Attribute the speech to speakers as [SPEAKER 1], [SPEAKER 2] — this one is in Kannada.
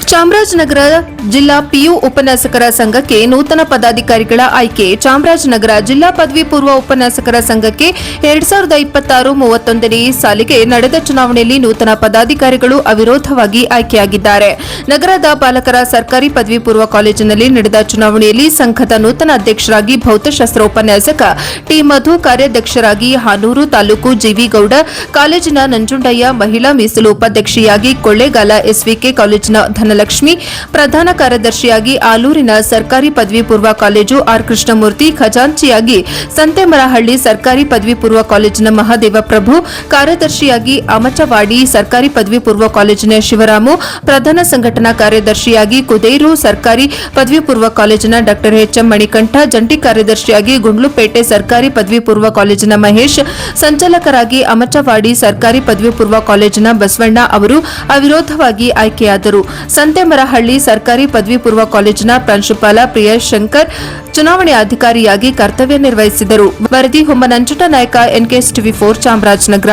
[SPEAKER 1] ಚಾಮರಾಜನಗರ ಜಿಲ್ಲಾ ಪಿಯು ಉಪನ್ಯಾಸಕರ ಸಂಘಕ್ಕೆ ನೂತನ ಪದಾಧಿಕಾರಿಗಳ ಆಯ್ಕೆ. ಚಾಮರಾಜನಗರ ಜಿಲ್ಲಾ ಪದವಿ ಪೂರ್ವ ಉಪನ್ಯಾಸಕರ ಸಂಘಕ್ಕೆ 2026-31ನೇ ಸಾಲಿಗೆ ನಡೆದ ಚುನಾವಣೆಯಲ್ಲಿ ನೂತನ ಪದಾಧಿಕಾರಿಗಳು ಅವಿರೋಧವಾಗಿ ಆಯ್ಕೆಯಾಗಿದ್ದಾರೆ. ನಗರದ ಬಾಲಕರ ಸರ್ಕಾರಿ ಪದವಿ ಪೂರ್ವ ಕಾಲೇಜಿನಲ್ಲಿ ನಡೆದ ಚುನಾವಣೆಯಲ್ಲಿ ಸಂಘದ ನೂತನ ಅಧ್ಯಕ್ಷರಾಗಿ ಭೌತಶಾಸ್ತ್ರ ಉಪನ್ಯಾಸಕ ಟಿ ಮಧು, ಕಾರ್ಯಾಧ್ಯಕ್ಷರಾಗಿ ಹಾನೂರು ತಾಲೂಕು ಜಿವಿ ಗೌಡ, ಕಾಲೇಜಿನ ನಂಜುಂಡಯ್ಯ, ಮಹಿಳಾ ಮೀಸಲು ಉಪಾಧ್ಯಕ್ಷೆಯಾಗಿ ಕೊಳ್ಳೇಗಾಲ ಎಸ್ವಿಕೆ ಕಾಲೇಜಿನ ಧನಲಕ್ಷ್ಮಿ, ಪ್ರಧಾನ ಕಾರ್ಯದರ್ಶಿಯಾಗಿ ಆಲೂರಿನ ಸರ್ಕಾರಿ ಪದವಿ ಪೂರ್ವ ಕಾಲೇಜು ಆರ್ ಕೃಷ್ಣಮೂರ್ತಿ, ಖಜಾಂಚಿಯಾಗಿ ಸಂತೆಮರಹಳ್ಳಿ ಸರ್ಕಾರಿ ಪದವಿ ಪೂರ್ವ ಕಾಲೇಜಿನ ಮಹಾದೇವ ಪ್ರಭು, ಕಾರ್ಯದರ್ಶಿಯಾಗಿ ಅಮಚವಾಡಿ ಸರ್ಕಾರಿ ಪದವಿ ಪೂರ್ವ ಕಾಲೇಜಿನ ಶಿವರಾಮು, ಪ್ರಧಾನ ಸಂಘಟನಾ ಕಾರ್ಯದರ್ಶಿಯಾಗಿ ಕುದೇರು ಸರ್ಕಾರಿ ಪದವಿ ಪೂರ್ವ ಕಾಲೇಜಿನ ಡಾ ಎಚ್ಎಂ ಮಣಿಕಂಠ, ಜಂಟಿ ಕಾರ್ಯದರ್ಶಿಯಾಗಿ ಗುಂಡ್ಲುಪೇಟೆ ಸರ್ಕಾರಿ ಪದವಿ ಪೂರ್ವ ಕಾಲೇಜಿನ ಮಹೇಶ್, ಸಂಚಾಲಕರಾಗಿ ಅಮಚವಾಡಿ ಸರ್ಕಾರಿ ಪದವಿ ಪೂರ್ವ ಕಾಲೇಜಿನ ಬಸವಣ್ಣ ಅವರು ಅವಿರೋಧವಾಗಿ ಆಯ್ಕೆಯಾದರು. ಸಂತೆಮರಹಳ್ಳಿ ಸರ್ಕಾರಿ ಪದವಿ ಪೂರ್ವ ಕಾಲೇಜಿನ ಪ್ರಾಂಶುಪಾಲ ಪ್ರಿಯೇಶ್ ಶಂಕರ್ ಚುನಾವಣೆ ಅಧಿಕಾರಿಯಾಗಿ ಕರ್ತವ್ಯ ನಿರ್ವಹಿಸಿದರು. ವರದಿ ಹೊಮ್ಮ ನಂಜುಂಡ ನಾಯಕ, NKS TV4 ಚಾಮರಾಜನಗರ.